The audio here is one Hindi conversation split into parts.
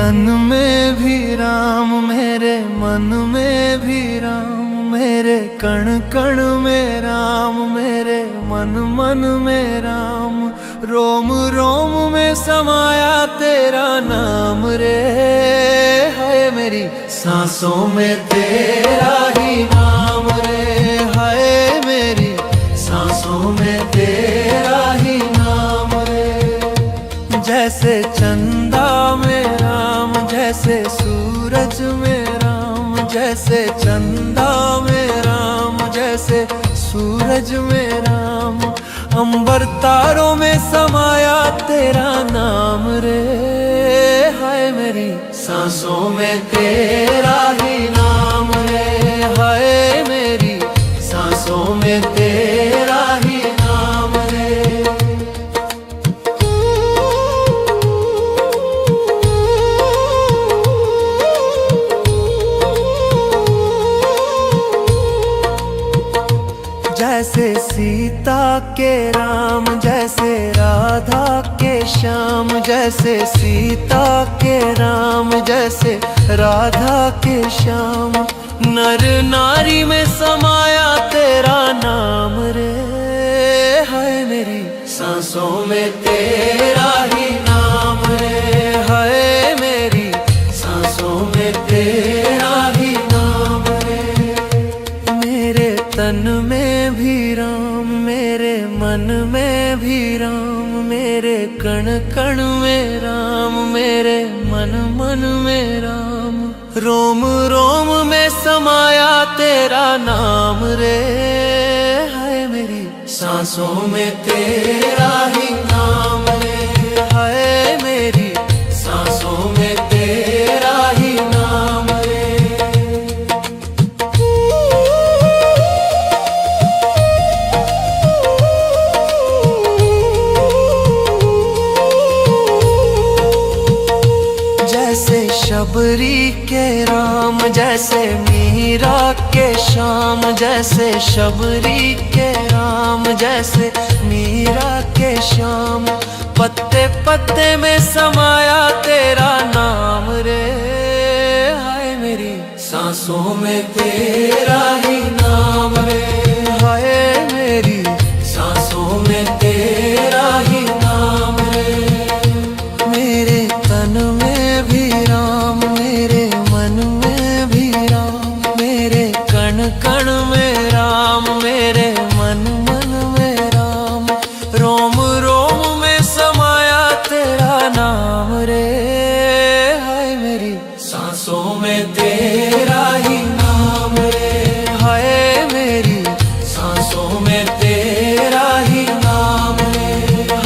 तन में भी राम, मेरे मन में भी राम, मेरे कण कण में राम, मेरे मन मन में राम, रोम रोम में समाया तेरा नाम रे। है मेरी सांसों में तेरा ही नाम रे, है मेरी सांसों में तेरा ही नाम रे। जैसे चंदा में राम, जैसे सूरज में राम, जैसे चंदा में राम, जैसे सूरज में राम, अंबर तारों में समाया तेरा नाम रे। हाय मेरी सांसों में तेरा ही नाम रे, हाय मेरी सांसों में तेरा ही नाम रे। जैसे सीता के राम, जैसे राधा के श्याम, जैसे सीता के राम, जैसे राधा के श्याम, नर नारी में समाया तेरा नाम रे। है मेरी सांसों में तेरा ही नाम रे, है मेरी सांसों में तेरा ही नाम रे। मेरे तन में भी राम, मेरे मन में भी राम, मेरे कण कण में राम, मेरे मन मन में राम, रोम रोम में समाया तेरा नाम रे। है मेरी सांसों में तेरा ही नाम रे, है मेरी सांसों में तेरा ही नाम रे। जैसे शबरी के राम, जैसे मीरा के श्याम, जैसे शबरी के राम, जैसे मीरा के श्याम, पत्ते पत्ते में समाया तेरा नाम रे। हाय मेरी सांसों में तेरा ही नाम रे, हाय मेरी सांसों में तेरा ही नाम रे। मेरे तन में भी राम, मेरे मन में भी राम, मेरे कण कण में राम, मेरे मन मन में राम, रोम रोम में समाया तेरा नाम रे। हाय मेरी सांसों में तेरा ही नाम रे, हाय मेरी सांसों में तेरा ही नाम रे,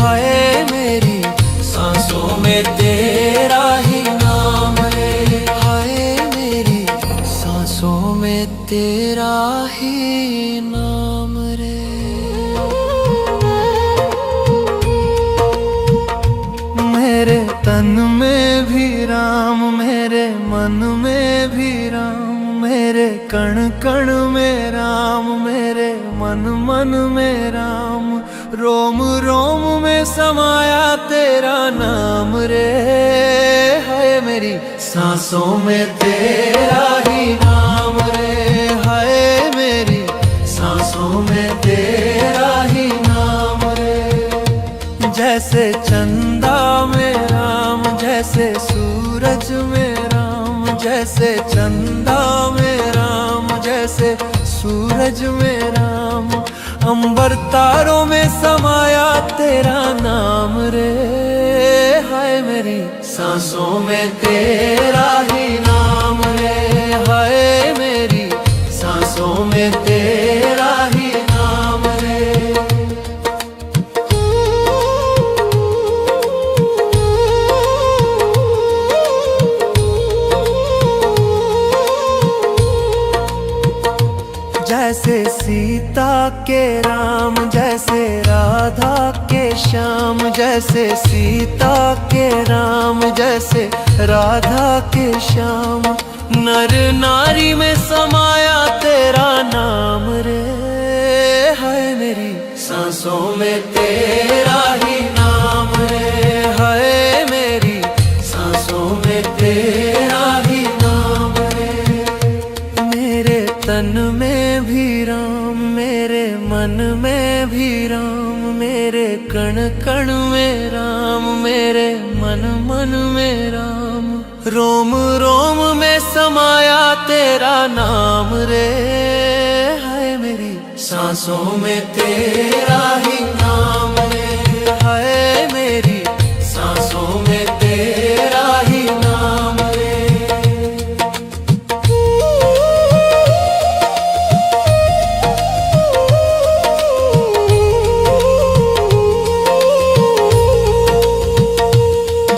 हाय मेरी सांसों में तेरा ही नाम रे, हाय मेरी सांसों में तेरा ही नाम रे। मेरे तन में भी राम, मेरे मन में भी राम, मेरे कण कण में राम, मेरे मन मन में राम, रोम रोम में समाया तेरा नाम रे। है मेरी सांसों में तेरा ही नाम रे, है मेरी सांसों में तेरा ही नाम रे। जैसे चंदा में राम, जैसे सूरज में राम, जैसे चंदा में राम, जैसे सूरज में राम, अंबर तारों में समाया तेरा नाम रे। हाय मेरी सांसों में तेरा ही नाम रे, हाय मेरी सांसों में तेरा ही नाम रे। जैसे सीता के राम, जैसे राधा के श्याम, जैसे सीता के राम, जैसे राधा के श्याम, नर नारी में समाया तेरा नाम रे। है मेरी सांसों में तेरा ही नाम रे, है मेरी सांसों में तेरा कण में राम, मेरे मन मन में राम। रोम रोम में समाया तेरा नाम रे, हाय मेरी सांसों में तेरा ही नाम रे, हाय मेरी सांसों में तेरा ही नाम रे।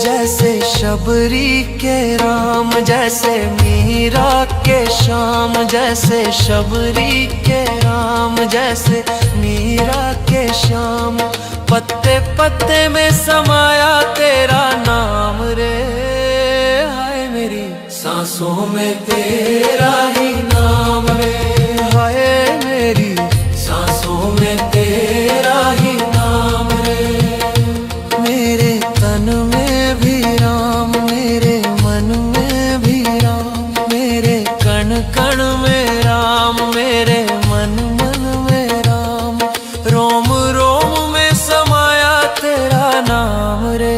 जैसे शबरी के राम, जैसे मीरा के श्याम, जैसे शबरी के राम, जैसे मीरा के श्याम। पत्ते पत्ते में समाया तेरा नाम रे, हाय मेरी सांसों में तेरा ही नाम रे, हाय मेरी सांसों में तेरा ही नाम रे। मेरे तन में भी राम, मेरे मन में भी राम, मेरे कण कण में राम, मेरे मन मन में राम। रोम रोम में समाया तेरा नाम रे,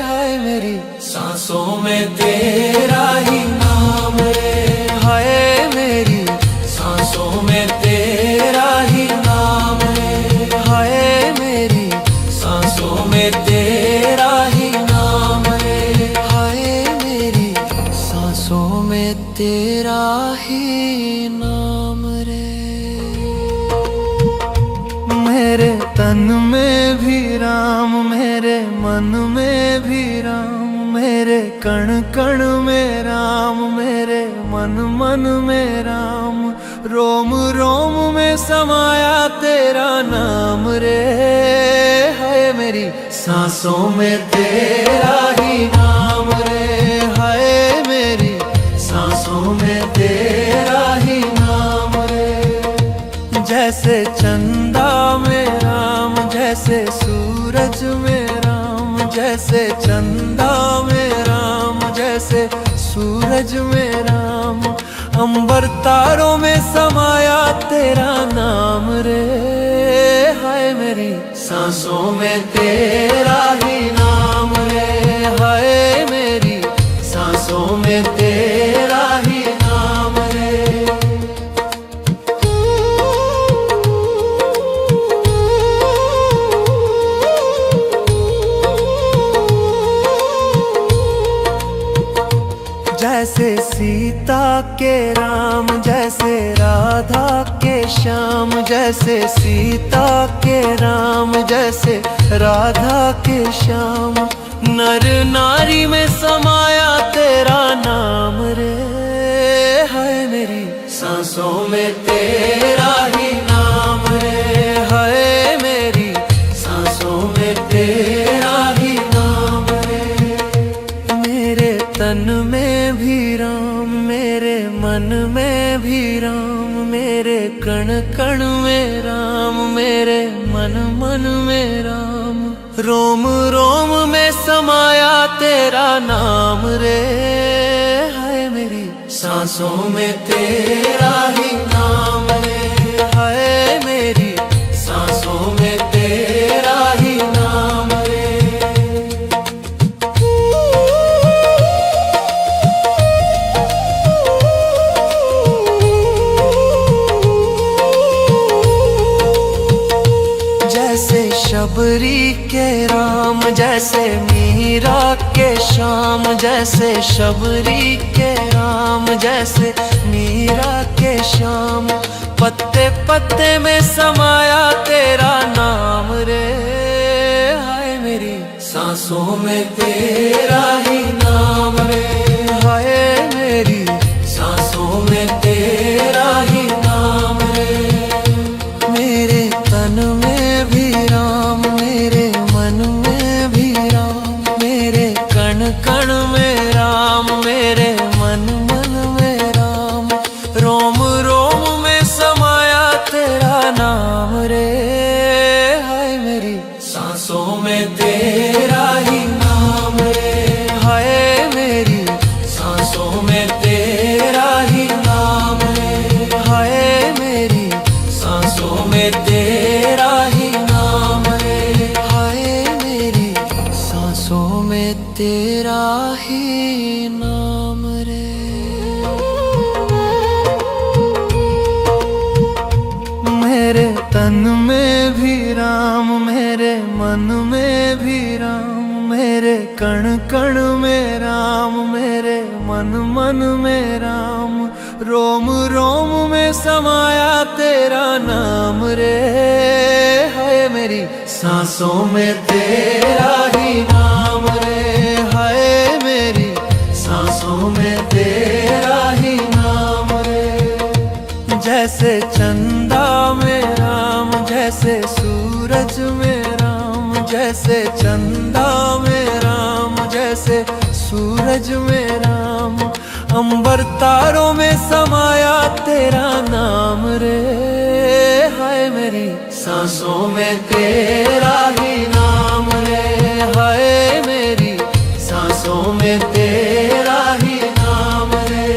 हाय मेरी सांसों में तेरा ही नाम रे, हाय मेरी सांसों में तेरा ही नाम रे, हाय मेरी सांसों में तेरा ही नाम रे, हाय मेरी सांसों में तेरा ही नाम रे। मेरे तन में भी राम, मेरे मन में भी राम, मेरे कण कण में राम, मेरे मन मन में राम। रोम रोम में समाया तेरा नाम रे, हाय मेरी सांसों में तेरा ही नाम रे, हाय मेरी सांसों में तेरा ही नाम रे। जैसे चंदा में राम, जैसे सूरज में राम, जैसे चंदा में राम, जैसे सूरज में राम। अंबर तारों में समाया तेरा नाम रे, हाय मेरी सांसों में तेरा ही नाम रे, हाय मेरी सांसों में तेरा ही नाम रे। जैसे सीता के राम, जैसे राधा के श्याम, जैसे सीता के राम, जैसे राधा के श्याम। नर नारी में समाया तेरा नाम रे, हाय मेरी सांसों में तेरा ही नाम रे, हाय मेरी सांसों में तेरा ही नाम रे। मेरे तन में भी राम, मेरे मन में भी राम, मेरे कण कण में राम, मेरे मन मन में राम। रोम रोम में समाया तेरा नाम रे, हाय मेरी सांसों में तेरा ही नाम रे, हाय मेरी सांसों में तेरा ही नाम रे। जैसे शबरी के राम, जैसे मीरा के श्याम, जैसे शबरी के राम, जैसे मीरा के श्याम। पत्ते पत्ते में समाया तेरा नाम रे, हाय मेरी सांसों में तेरा ही नाम रे, हाय मेरी सांसों में तेरा ही नाम रे। मेरे तन में भी राम, मेरे मन में भी राम, मेरे कण कण में राम, मेरे मन मन में राम। रोम रोम में समाया तेरा नाम रे, हाय मेरी सांसों में तेरा ही नाम रे, हाय मेरी सांसों में तेरा ही नाम रे, हाय मेरी सांसों में तेरा ही नाम रे। ही नाम रे। मेरे तन में भी राम, मेरे मन में भी राम, मेरे कण कण में राम, मेरे मन मन में राम, रोम रोम में समाया तेरा नाम रे। है मेरी सांसों में तेरा ही नाम रे, है मेरी सांसों में तेरा ही नाम रे। जैसे चंदा में राम, जैसे सूरज में राम, जैसे चंदा में राम, जैसे सूरज में राम, अंबर तारों में समाया तेरा नाम रे। हाय मेरी सांसों में तेरा ही नाम रे, हाय मेरी सांसों में तेरा ही नाम रे।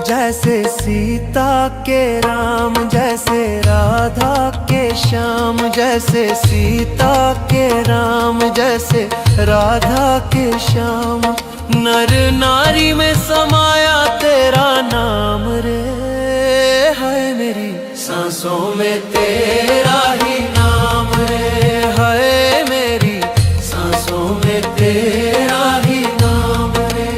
जैसे सीता के राम, जैसे राधा के श्याम, जैसे सीता के राम, जैसे राधा के श्याम, नर नारी में समाया तेरा नाम रे। है मेरी सांसों में तेरा ही नाम रे, है मेरी सांसों में तेरा ही नाम रे।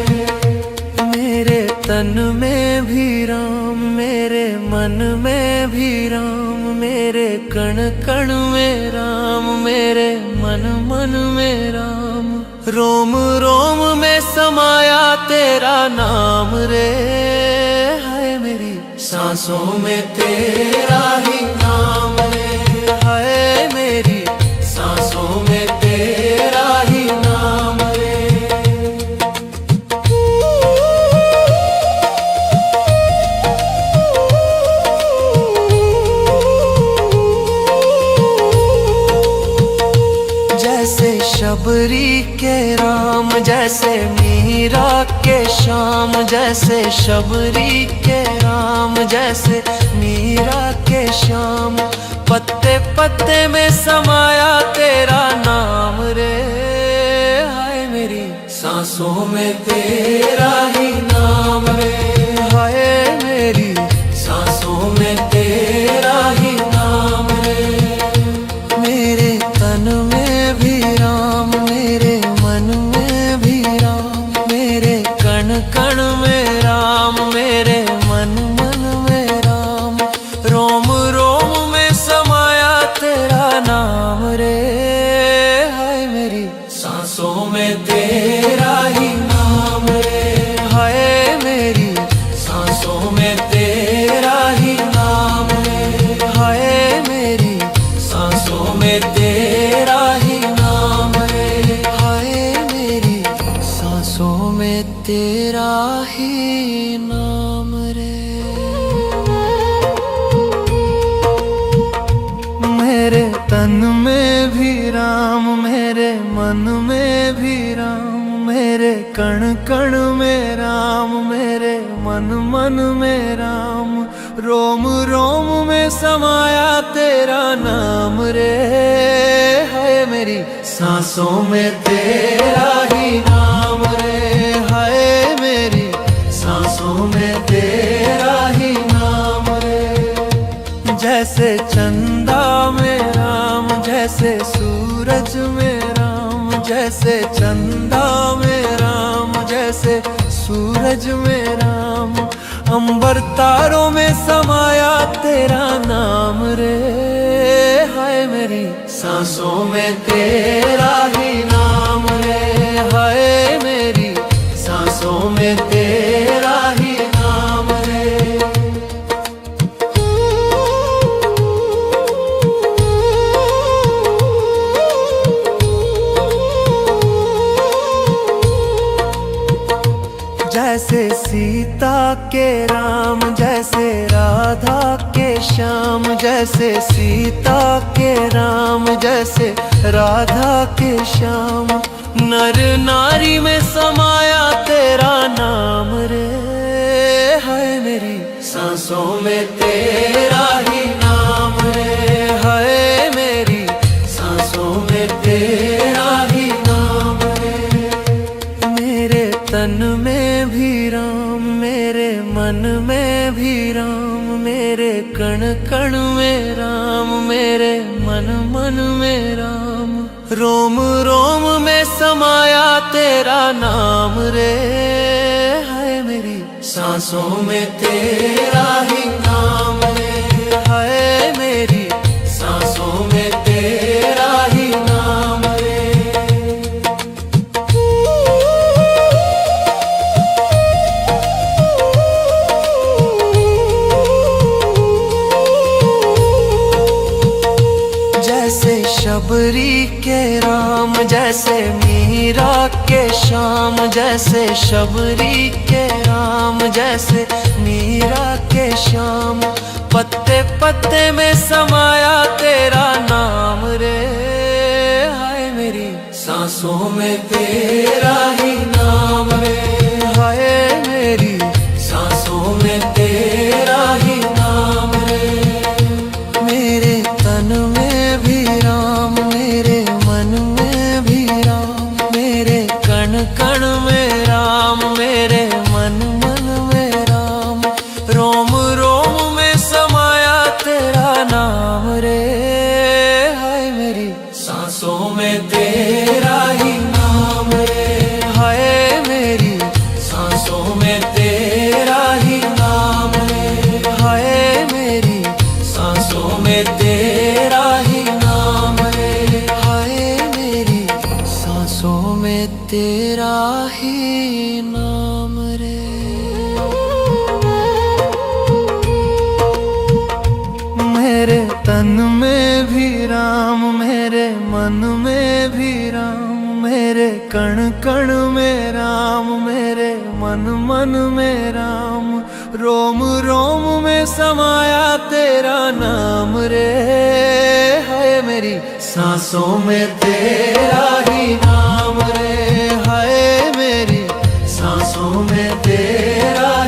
मेरे तन में भी राम, मेरे मन में भी राम, मेरे कण कण में राम, मेरे मन मन में राम, रोम रोम में समाया तेरा नाम रे। है मेरी सांसों में तेरा ही नाम रे, है मेरी सांसों में तेरा ही नाम रे। जैसे शबरी के राम, जैसे मीरा के श्याम, जैसे शबरी के राम, जैसे मीरा के श्याम, पत्ते पत्ते में समाया तेरा नाम रे। हाय मेरी सांसों में तेरा ही नाम रे, हाय मेरी सांसों में तेरा ही नाम रे। मेरे तन में भी राम, मेरे मन में भी राम, मेरे कण कण में राम, मेरे मन मन में राम, रोम रोम में समाया तेरा नाम रे। हाय मेरी सांसों में तेरा ही नाम रे, हाय मेरी सांसों में तेरा ही नाम रे, हाय मेरी सांसों में तेरा ही नाम रे, हाय मेरी सांसों में तेरा ही नाम रे। मेरे तन में भी राम, मेरे मन में भी राम, मेरे कण कण में राम, मेरे मन मन में राम, रोम रोम में समाया तेरा नाम रे। है मेरी सांसों में तेरा ही नाम रे, है मेरी सांसों में तेरा ही नाम रे। जैसे चंदा में राम, जैसे सूरज में राम, जैसे चंदा में राम, जैसे सूरज में राम, अंबर तारों में समाया तेरा नाम रे। हाय मेरी सांसों में तेरा ही नाम रे, हाय मेरी सांसों में तेरा ही नाम रे। जैसे सीता के राम, जैसे राधा के श्याम, जैसे सीता के राम, जैसे राधा के श्याम, नर नारी में समाया तेरा नाम रे। सांसों में तेरा ही नाम रे, हाय मेरी सांसों में तेरा ही नाम रे। मेरे तन में भी राम, मेरे मन में भी राम, मेरे कण कण में राम, मेरे मन मन में राम। रोम रोम में समाया तेरा नाम रे, हाय मेरी सांसों में तेरा ही नाम रे, हाय मेरी सांसों में तेरा ही नाम रे। जैसे शबरी के राम, जैसे मीरा के श्याम, जैसे शबरी के राम, जैसे मीरा के श्याम। पत्ते पत्ते में समाया तेरा नाम रे, हाय मेरी सांसों में तेरा ही नाम रे, हाय मेरी सांसों में तेरा ही नाम रे। मेरे तन में भी राम, मेरे मन में भी राम, मेरे कण कण में राम, मेरे मन मन में राम। रोम रोम में समाया तेरा नाम रे, हाय मेरी सांसों में तेरा ही नाम रे, हाय मेरी सांसों में तेरा ही नाम रे, हाय मेरी सांसों में तेरा ही नाम रे, हाय मेरी सांसों में तेरा ही नाम रे। मेरे तन में भी राम, मेरे मन में भी राम, मेरे कण कण में राम, मेरे मन मन में राम। रोम रोम में समाया तेरा नाम रे, हाय मेरी सांसों में तेरा ही नाम।